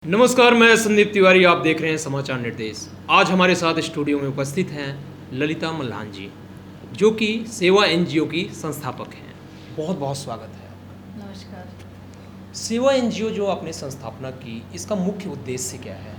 नमस्कार, मैं संदीप तिवारी। आप देख रहे हैं समाचार निर्देश। आज हमारे साथ स्टूडियो में उपस्थित हैं ललिता मल्हान जी, जो कि सेवा एनजीओ की संस्थापक हैं। बहुत बहुत स्वागत है। नमस्कार। सेवा एनजीओ जो आपने संस्थापना की, इसका मुख्य उद्देश्य क्या है?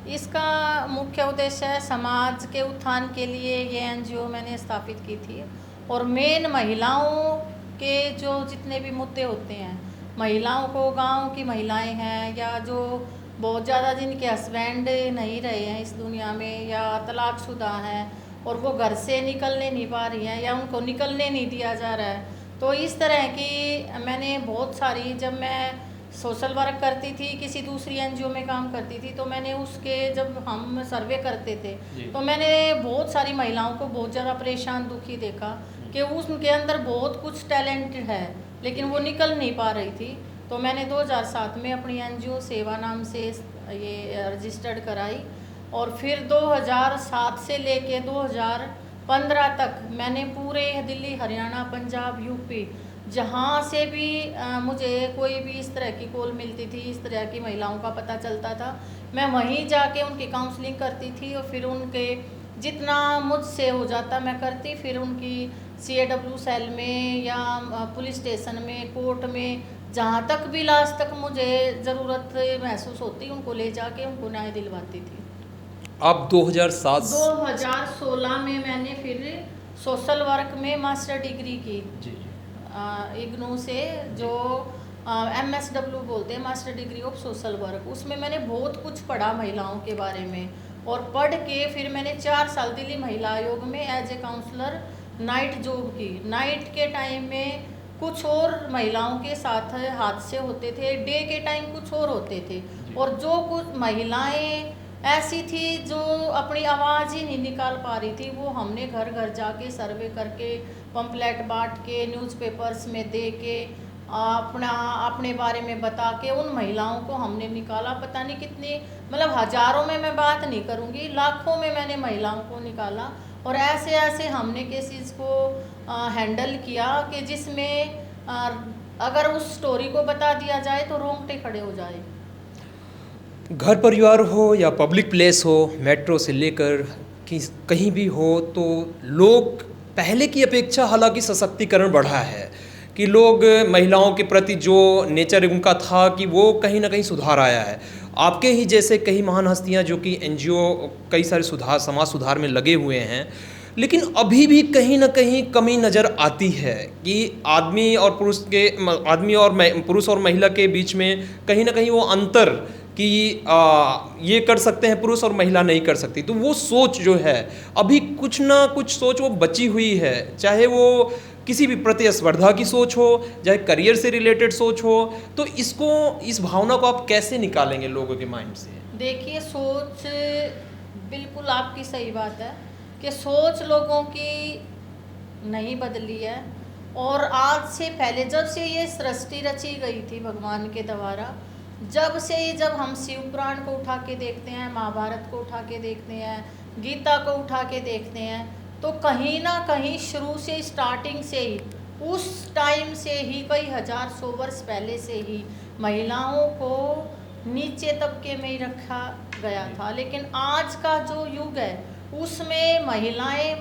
इसका मुख्य उद्देश्य है समाज के उत्थान के लिए ये एनजीओ मैंने स्थापित की थी। और मेन महिलाओं के जो जितने भी मुद्दे होते हैं, महिलाओं को, गांव की महिलाएं हैं या जो बहुत ज़्यादा जिनके हस्बैंड नहीं रहे हैं इस दुनिया में, या तलाकशुदा हैं और वो घर से निकलने नहीं पा रही हैं या उनको निकलने नहीं दिया जा रहा है, तो इस तरह की मैंने बहुत सारी, जब मैं सोशल वर्क करती थी, किसी दूसरी एनजीओ में काम करती थी, तो मैंने उसके जब हम सर्वे करते थे तो मैंने बहुत सारी महिलाओं को बहुत ज़्यादा परेशान, दुखी देखा कि उनके अंदर बहुत कुछ टैलेंट है लेकिन वो निकल नहीं पा रही थी। तो मैंने 2007 में अपनी एनजीओ सेवा नाम से ये रजिस्टर्ड कराई और फिर 2007 से लेके 2015 तक मैंने पूरे दिल्ली, हरियाणा, पंजाब, यूपी, जहाँ से भी मुझे कोई भी इस तरह की कॉल मिलती थी, इस तरह की महिलाओं का पता चलता था, मैं वहीं जाके उनकी काउंसलिंग करती थी और फिर उनके जितना मुझसे हो जाता मैं करती, फिर उनकी CAW सेल में या पुलिस स्टेशन में, कोर्ट में, जहाँ तक भी लास्ट तक मुझे ज़रूरत महसूस होती उनको ले जाके उनको न्याय दिलवाती थी। आप 2016 में मैंने फिर सोशल वर्क में मास्टर डिग्री की जी इग्नू से, जो MSW बोलते हैं, master degree of social work. उसमें मैंने बहुत कुछ पढ़ा महिलाओं के बारे में और पढ़ के फिर मैंने 4 साल दिल्ली महिला आयोग में as a counsellor night job की। नाइट के टाइम में कुछ और महिलाओं के साथ हादसे होते थे, डे के टाइम कुछ और होते थे, और जो कुछ महिलाएं ऐसी थी जो अपनी आवाज़ ही नहीं निकाल पा रही थी, वो हमने घर घर जाके सर्वे करके, पंपलेट बांट के, न्यूज़पेपर्स में दे के, अपने बारे में बता के उन महिलाओं को हमने निकाला। पता नहीं कितनी, मतलब हज़ारों में मैं बात नहीं करूँगी, लाखों में मैंने महिलाओं को निकाला। और ऐसे ऐसे हमने केसेस को हैंडल किया कि जिसमें अगर उस स्टोरी को बता दिया जाए तो रोंगटे खड़े हो जाए। घर परिवार हो या पब्लिक प्लेस हो, मेट्रो से लेकर कहीं भी हो, तो लोग पहले की अपेक्षा हालांकि सशक्तिकरण बढ़ा है कि लोग महिलाओं के प्रति जो नेचर उनका था कि वो कहीं ना कहीं सुधार आया है। आपके ही जैसे कई महान हस्तियां जो कि एनजीओ कई सारे सुधार, समाज सुधार में लगे हुए हैं, लेकिन अभी भी कहीं ना कहीं कमी नज़र आती है कि आदमी और पुरुष और महिला के बीच में कहीं ना कहीं वो अंतर कि ये कर सकते हैं पुरुष और महिला नहीं कर सकती। तो वो सोच जो है, अभी कुछ ना कुछ सोच वो बची हुई है, चाहे वो किसी भी प्रतिस्पर्धा की सोच हो, चाहे करियर से रिलेटेड सोच हो। तो इस भावना को आप कैसे निकालेंगे लोगों के माइंड से? देखिए, सोच बिल्कुल आपकी सही बात है कि सोच लोगों की नहीं बदली है। और आज से पहले जब से ये सृष्टि रची गई थी भगवान के द्वारा, जब से ही, जब हम शिव पुराण को उठा के देखते हैं, महाभारत को उठा के देखते हैं, गीता को उठा के देखते हैं, तो कहीं ना कहीं शुरू से, स्टार्टिंग से ही, उस टाइम से ही, कई हजार 100 वर्ष पहले से ही महिलाओं को नीचे तबके में ही रखा गया था। लेकिन आज का जो युग है उसमें महिलाएं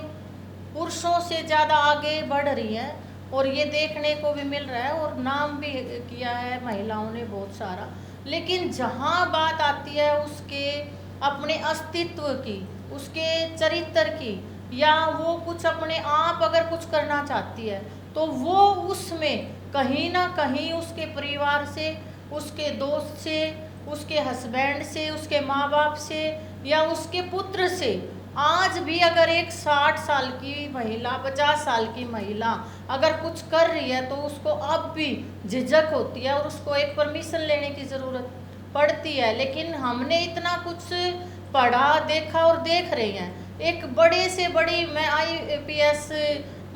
पुरुषों से ज़्यादा आगे बढ़ रही हैं और ये देखने को भी मिल रहा है और नाम भी किया है महिलाओं ने बहुत सारा। लेकिन जहाँ बात आती है उसके अपने अस्तित्व की, उसके चरित्र की, या वो कुछ अपने आप अगर कुछ करना चाहती है, तो वो उसमें कहीं ना कहीं उसके परिवार से, उसके दोस्त से, उसके हस्बैंड से, उसके माँ बाप से या उसके पुत्र से, आज भी अगर एक 60 साल की महिला, 50 साल की महिला अगर कुछ कर रही है तो उसको अब भी झिझक होती है और उसको एक परमिशन लेने की ज़रूरत पड़ती है। लेकिन हमने इतना कुछ पढ़ा, देखा और देख रहे हैं। एक बड़े से बड़ी, मैं IPS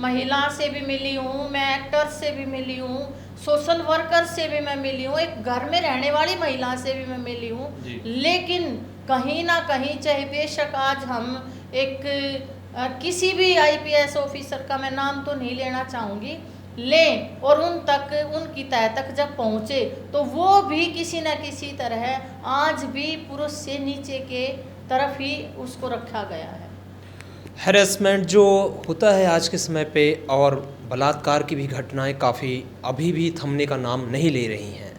महिला से भी मिली हूँ, मैं एक्टर से भी मिली हूँ, सोशल वर्कर से भी मैं मिली हूँ, एक घर में रहने वाली महिला से भी मैं मिली हूँ। लेकिन कहीं ना कहीं, चाहे बेशक आज हम एक किसी भी IPS ऑफिसर का मैं नाम तो नहीं लेना चाहूँगी, लें और उनकी तह तक जब पहुँचे तो वो भी किसी न किसी तरह आज भी पुरुष से नीचे के तरफ ही उसको रखा गया है। हैरेसमेंट जो होता है आज के समय पे और बलात्कार की भी घटनाएं काफ़ी अभी भी थमने का नाम नहीं ले रही हैं,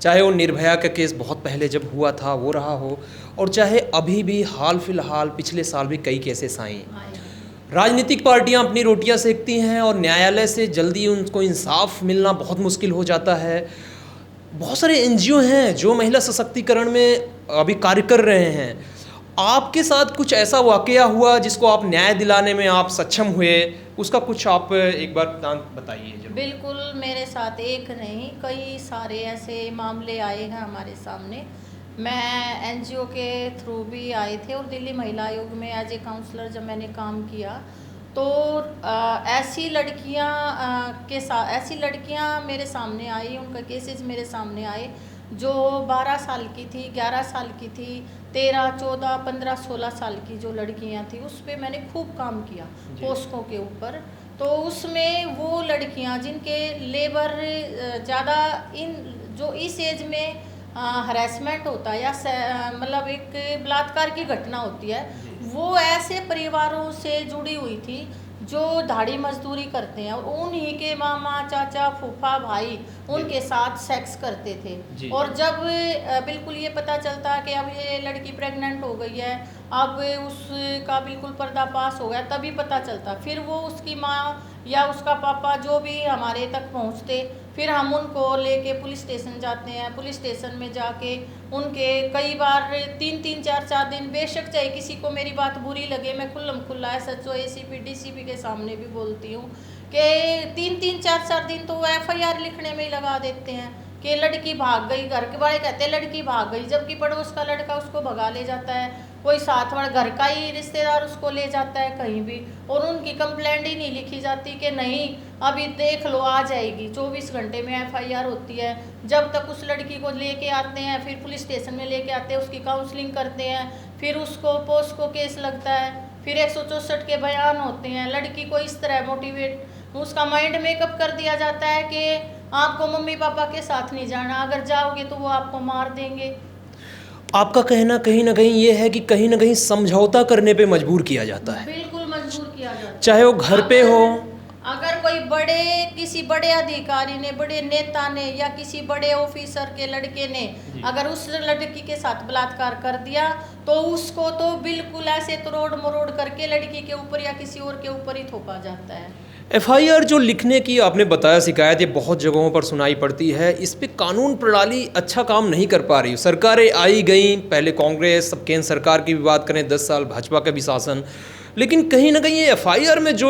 चाहे वो निर्भया का केस बहुत पहले जब हुआ था वो रहा हो, और चाहे अभी भी हाल फिलहाल पिछले साल भी कई केसेस आई। राजनीतिक पार्टियां अपनी रोटियां सेकती हैं और न्यायालय से जल्दी उनको इंसाफ मिलना बहुत मुश्किल हो जाता है। बहुत सारे एनजीओ हैं जो महिला सशक्तिकरण में अभी कार्य कर रहे हैं। आपके साथ कुछ ऐसा वाकया हुआ जिसको आप न्याय दिलाने में आप सक्षम हुए, उसका कुछ आप एक बार बताइए। बिल्कुल, मेरे साथ एक नहीं कई सारे ऐसे मामले आए हैं हमारे सामने। मैं एनजीओ के थ्रू भी आए थे और दिल्ली महिला आयोग में एज ए काउंसलर जब मैंने काम किया तो ऐसी लड़कियां मेरे सामने आई, उनका केसेस मेरे सामने आए जो 12 साल की थी, 11 साल की थी, 13, 14, 15, 16 साल की जो लड़कियां थी, उस पर मैंने खूब काम किया पोस्को के ऊपर। तो उसमें वो लड़कियां जिनके लेबर ज़्यादा जो इस एज में हरासमेंट होता है या मतलब एक बलात्कार की घटना होती है, वो ऐसे परिवारों से जुड़ी हुई थी जो दाढ़ी मजदूरी करते हैं और उन्हीं के मामा, चाचा, फूफा, भाई उनके साथ सेक्स करते थे। और जब बिल्कुल ये पता चलता कि अब ये लड़की प्रेग्नेंट हो गई है, अब उसका बिल्कुल पर्दाफाश हो गया, तभी पता चलता। फिर वो उसकी माँ या उसका पापा जो भी हमारे तक पहुँचते, फिर हम उनको लेके पुलिस स्टेशन जाते हैं। पुलिस स्टेशन में जाके उनके कई बार 3-3, 4-4 दिन, बेशक चाहे किसी को मेरी बात बुरी लगे, मैं खुल्लम खुल्ला SHO, ACP, DCP के सामने भी बोलती हूँ कि 3-3, 4-4 दिन तो FIR लिखने में ही लगा देते हैं कि लड़की भाग गई। घर के वाले कहते हैं लड़की भाग गई, जबकि पड़ोस का लड़का उसको भगा ले जाता है, कोई साथ वाला घर का ही रिश्तेदार उसको ले जाता है कहीं भी, और उनकी कंप्लेंट ही नहीं लिखी जाती कि नहीं अभी देख लो आ जाएगी। 24 घंटे में FIR होती है। जब तक उस लड़की को लेके आते हैं, फिर पुलिस स्टेशन में लेके आते हैं, उसकी काउंसलिंग करते हैं, फिर उसको पोस्को केस लगता है, फिर 164 के बयान होते हैं। लड़की को इस तरह मोटिवेट, उसका माइंड मेकअप कर दिया जाता है कि आपको मम्मी पापा के साथ नहीं जाना, अगर जाओगे तो वो आपको मार देंगे। आपका कहना कहीं ना कहीं ये है कि कहीं ना कहीं समझौता करने पे मजबूर किया जाता है। बिल्कुल मजबूर किया जाता है, चाहे वो घर पे हो। अगर कोई किसी बड़े अधिकारी ने, बड़े नेता ने या किसी बड़े ऑफिसर के लड़के ने अगर उस लड़की के साथ बलात्कार कर दिया तो उसको तो बिल्कुल ऐसे तोड़ मरोड़ करके लड़की के ऊपर या किसी और के ऊपर ही थोपा जाता है। FIR जो लिखने की आपने बताया शिकायत, ये बहुत जगहों पर सुनाई पड़ती है। इस पे कानून प्रणाली अच्छा काम नहीं कर पा रही। सरकारें आई गई, पहले कांग्रेस, अब केंद्र सरकार की भी बात करें, 10 साल भाजपा का भी शासन, लेकिन कहीं ना कहीं ये FIR में जो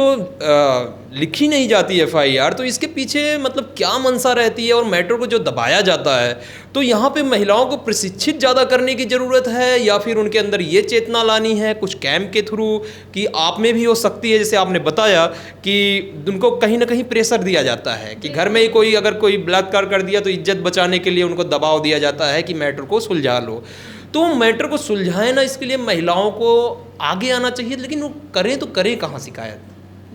लिखी नहीं जाती FIR, तो इसके पीछे मतलब क्या मंशा रहती है। और मैटर को जो दबाया जाता है, तो यहाँ पे महिलाओं को प्रशिक्षित ज़्यादा करने की ज़रूरत है या फिर उनके अंदर ये चेतना लानी है कुछ कैंप के थ्रू कि आप में भी हो सकती है, जैसे आपने बताया कि उनको कहीं ना कहीं प्रेशर दिया जाता है कि घर में ही कोई अगर कोई बलात्कार कर दिया तो इज्जत बचाने के लिए उनको दबाव दिया जाता है कि मैटर को सुलझा लो। तो मैटर को सुलझाए ना, इसके लिए महिलाओं को आगे आना चाहिए, लेकिन वो करें तो करें कहाँ शिकायत।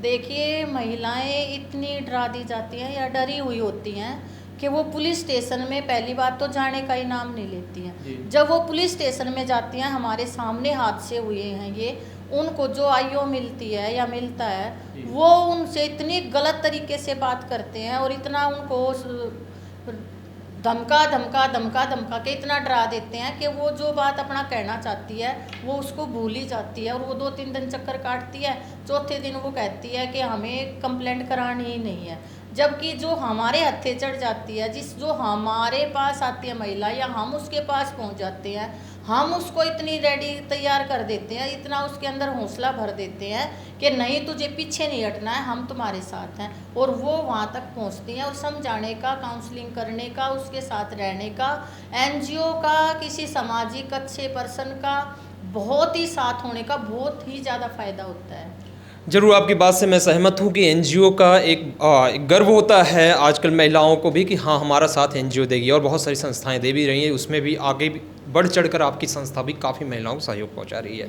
देखिए, महिलाएं इतनी डरा दी जाती हैं या डरी हुई होती हैं कि वो पुलिस स्टेशन में पहली बात तो जाने का ही नाम नहीं लेती हैं। जब वो पुलिस स्टेशन में जाती हैं, हमारे सामने हादसे हुए हैं ये, उनको जो आईओ मिलती है या मिलता है वो उनसे इतनी गलत तरीके से बात करते हैं और इतना उनको धमका के इतना डरा देते हैं कि वो जो बात अपना कहना चाहती है वो उसको भूल ही जाती है और वो 2-3 दिन चक्कर काटती है, चौथे दिन वो कहती है कि हमें कंप्लेंट करानी ही नहीं है। जबकि जो हमारे हत्थे चढ़ जाती है, जो हमारे पास आती है महिला या हम उसके पास पहुंच जाते हैं, हम उसको इतनी रेडी तैयार कर देते हैं, इतना उसके अंदर हौसला भर देते हैं कि नहीं तुझे पीछे नहीं हटना है, हम तुम्हारे साथ हैं। और वो वहाँ तक पहुँचती हैं और समझाने का, काउंसलिंग करने का, उसके साथ रहने का, एनजीओ का, किसी सामाजिक अच्छे पर्सन का बहुत ही साथ होने का बहुत ही ज़्यादा फ़ायदा होता है। जरूर, आपकी बात से मैं सहमत हूँ कि एनजीओ का एक गर्व होता है आजकल महिलाओं को भी कि हाँ हमारा साथ एनजीओ देगी, और बहुत सारी संस्थाएं दे भी रही हैं, उसमें भी आगे बढ़ चढ़कर आपकी संस्था भी काफ़ी महिलाओं को सहयोग पहुँचा रही है।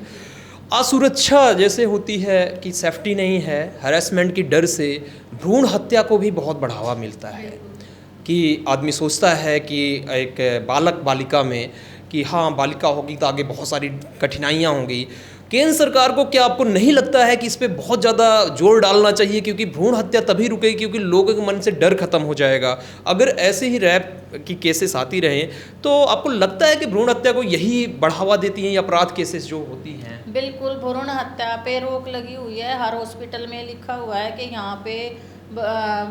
असुरक्षा जैसे होती है कि सेफ्टी नहीं है, हरासमेंट की डर से भ्रूण हत्या को भी बहुत बढ़ावा मिलता है कि आदमी सोचता है कि एक बालक बालिका में कि हाँ बालिका होगी तो आगे बहुत सारी कठिनाइयाँ होंगी। केंद्र सरकार को क्या आपको नहीं लगता है कि इस पे बहुत ज़्यादा जोर डालना चाहिए, क्योंकि भ्रूण हत्या तभी रुकेगी क्योंकि लोगों के मन से डर खत्म हो जाएगा। अगर ऐसे ही रैप की केसेस आती रहें तो आपको लगता है कि भ्रूण हत्या को यही बढ़ावा देती हैं ये अपराध केसेस जो होती हैं? बिल्कुल, भ्रूण हत्या पे रोक लगी हुई है। हर हॉस्पिटल में लिखा हुआ है कि यहाँ पे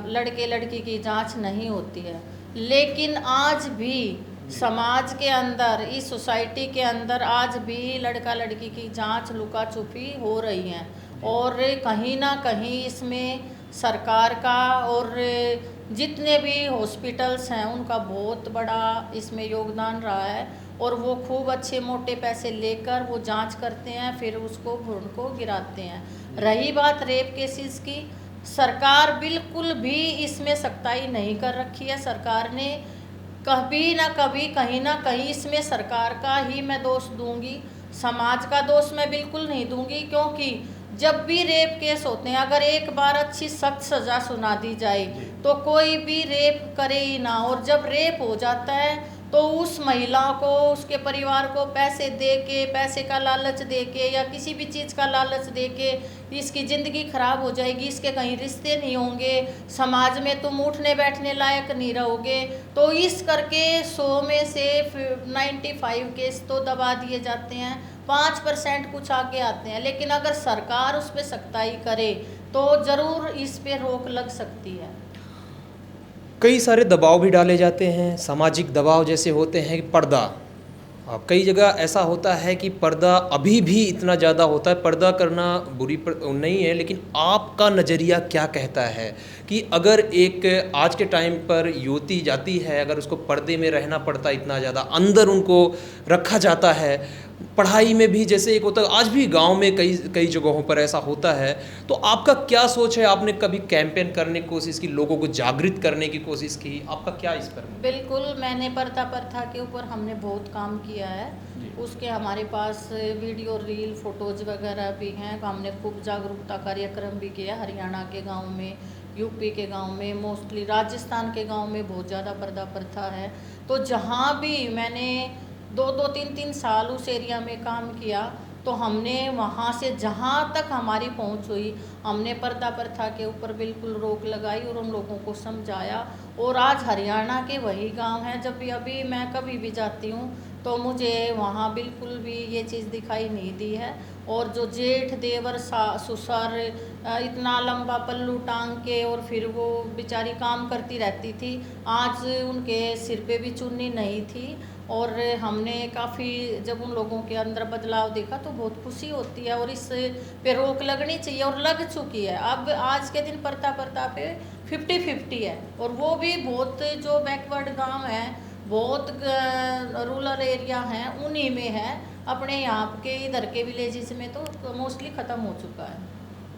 लड़के लड़की की जांच नहीं होती है, लेकिन आज भी समाज के अंदर, इस सोसाइटी के अंदर आज भी लड़का लड़की की जांच लुका छुपी हो रही है। और कहीं ना कहीं इसमें सरकार का और जितने भी हॉस्पिटल्स हैं उनका बहुत बड़ा इसमें योगदान रहा है। और वो खूब अच्छे मोटे पैसे लेकर वो जांच करते हैं, फिर उसको भ्रूण को गिराते हैं। रही बात रेप केसेस की, सरकार बिल्कुल भी इसमें सख्ताई नहीं कर रखी है। सरकार ने कभी ना कभी कहीं ना कहीं इसमें सरकार का ही मैं दोष दूंगी, समाज का दोष मैं बिल्कुल नहीं दूंगी। क्योंकि जब भी रेप केस होते हैं, अगर एक बार अच्छी सख्त सज़ा सुना दी जाए तो कोई भी रेप करे ही ना। और जब रेप हो जाता है तो उस महिला को, उसके परिवार को पैसे दे के, पैसे का लालच दे के या किसी भी चीज़ का लालच दे के इसकी ज़िंदगी खराब हो जाएगी, इसके कहीं रिश्ते नहीं होंगे, समाज में तुम उठने बैठने लायक नहीं रहोगे। तो इस करके 100 में से 95 केस तो दबा दिए जाते हैं, 5% कुछ आगे आते हैं। लेकिन अगर सरकार उस पर सख्ताई करे तो ज़रूर इस पे रोक लग सकती है। कई सारे दबाव भी डाले जाते हैं, सामाजिक दबाव जैसे होते हैं कि पर्दा। कई जगह ऐसा होता है कि पर्दा अभी भी इतना ज़्यादा होता है। पर्दा करना नहीं है, लेकिन आपका नज़रिया क्या कहता है कि अगर एक आज के टाइम पर युवती जाती है, अगर उसको पर्दे में रहना पड़ता है, इतना ज़्यादा अंदर उनको रखा जाता है, पढ़ाई में भी जैसे एक होता है, आज भी गांव में कई जगहों पर ऐसा होता है। तो आपका क्या सोच है? आपने कभी कैंपेन करने की कोशिश की, लोगों को जागृत करने की कोशिश की? आपका क्या इस पर? बिल्कुल, मैंने पर्दा प्रथा के ऊपर हमने बहुत काम किया है। उसके हमारे पास वीडियो, रील, फोटोज वगैरह भी हैं। हमने खूब जागरूकता कार्यक्रम भी किया हरियाणा के गांव में, यूपी के गांव में, मोस्टली राजस्थान के गांव में बहुत ज़्यादा पर्दा प्रथा है। तो जहां भी मैंने 2-2, 3-3 साल उस एरिया में काम किया, तो हमने वहाँ से जहाँ तक हमारी पहुँच हुई, हमने पर्दा प्रथा के ऊपर बिल्कुल रोक लगाई और उन लोगों को समझाया। और आज हरियाणा के वही गांव हैं, जब भी अभी मैं कभी भी जाती हूँ तो मुझे वहाँ बिल्कुल भी ये चीज़ दिखाई नहीं दी है। और जो जेठ देवर ससुर इतना लंबा पल्लू टांग के और फिर वो बेचारी काम करती रहती थी, आज उनके सिर पे भी चुन्नी नहीं थी। और हमने काफ़ी जब उन लोगों के अंदर बदलाव देखा तो बहुत खुशी होती है। और इस पे रोक लगनी चाहिए और लग चुकी है। अब आज के दिन पर्दा पे 50-50 है। और वो भी बहुत जो बैकवर्ड गांव हैं, बहुत रूरल एरिया हैं, उन्हीं में है। अपने यहाँ के इधर के विलेजेस में तो मोस्टली ख़त्म हो चुका है।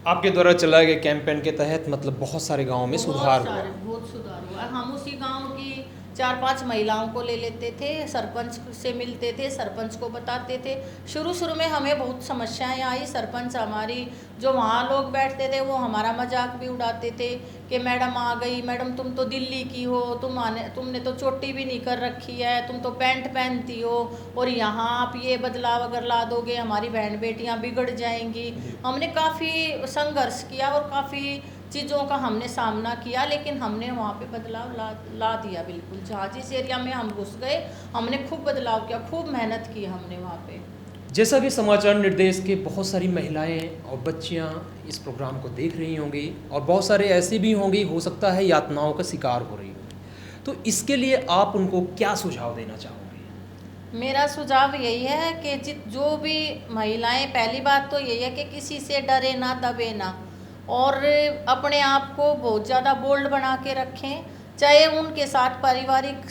आपके द्वारा चलाए गए कैंपेन के तहत मतलब बहुत सारे गाँव में सुधार हुआ? बहुत सुधार हुआ। हम उसी गाँव की 4-5 महिलाओं को ले लेते थे, सरपंच से मिलते थे, सरपंच को बताते थे। शुरू में हमें बहुत समस्याएं आई। सरपंच हमारी जो वहाँ लोग बैठते थे वो हमारा मजाक भी उड़ाते थे कि मैडम आ गई, मैडम तुम तो दिल्ली की हो, तुमने तो चोटी भी नहीं कर रखी है, तुम तो पैंट पहनती हो और यहाँ आप ये बदलाव अगर ला दोगे हमारी बहन बेटियाँ बिगड़ जाएंगी। हमने काफ़ी संघर्ष किया और काफ़ी चीज़ों का हमने सामना किया, लेकिन हमने वहाँ पे बदलाव ला दिया। बिल्कुल, जहाँ जिस एरिया में हम घुस गए हमने खूब बदलाव किया, खूब मेहनत की हमने वहाँ पे। जैसा कि समाचार निर्देश के बहुत सारी महिलाएं और बच्चियां इस प्रोग्राम को देख रही होंगी और बहुत सारे ऐसे भी होंगे, हो सकता है यातनाओं का शिकार हो रही होंगी, तो इसके लिए आप उनको क्या सुझाव देना चाहोगे? मेरा सुझाव यही है कि जो भी महिलाएं, पहली बात तो यही है कि किसी से डरे ना, दबे ना, और अपने आप को बहुत ज़्यादा बोल्ड बना के रखें। चाहे उनके साथ पारिवारिक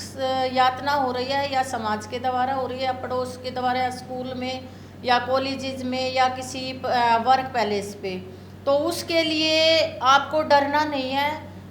यातना हो रही है या समाज के द्वारा हो रही है, या पड़ोस के द्वारा, या स्कूल में या कॉलेजेस में या किसी वर्क प्लेस पे, तो उसके लिए आपको डरना नहीं है,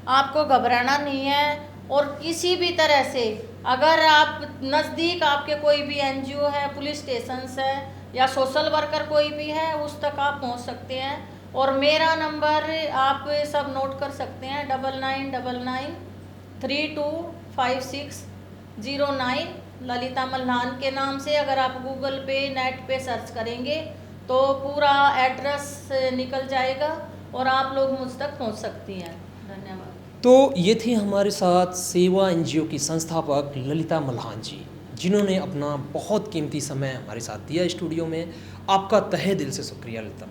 आपको घबराना नहीं है। और किसी भी तरह से अगर आप नज़दीक आपके कोई भी एनजीओ है, पुलिस स्टेशंस है या सोशल वर्कर कोई भी है, उस तक आप पहुंच सकते हैं। और मेरा नंबर आप सब नोट कर सकते हैं, 9999325609 ललिता मल्हान के नाम से। अगर आप गूगल पे नेट पे सर्च करेंगे तो पूरा एड्रेस निकल जाएगा और आप लोग मुझ तक पहुंच सकती हैं। धन्यवाद। तो ये थी हमारे साथ सेवा एनजीओ की संस्थापक ललिता मल्हान जी, जिन्होंने अपना बहुत कीमती समय हमारे साथ दिया स्टूडियो में। आपका तहे दिल से शुक्रिया ललिता।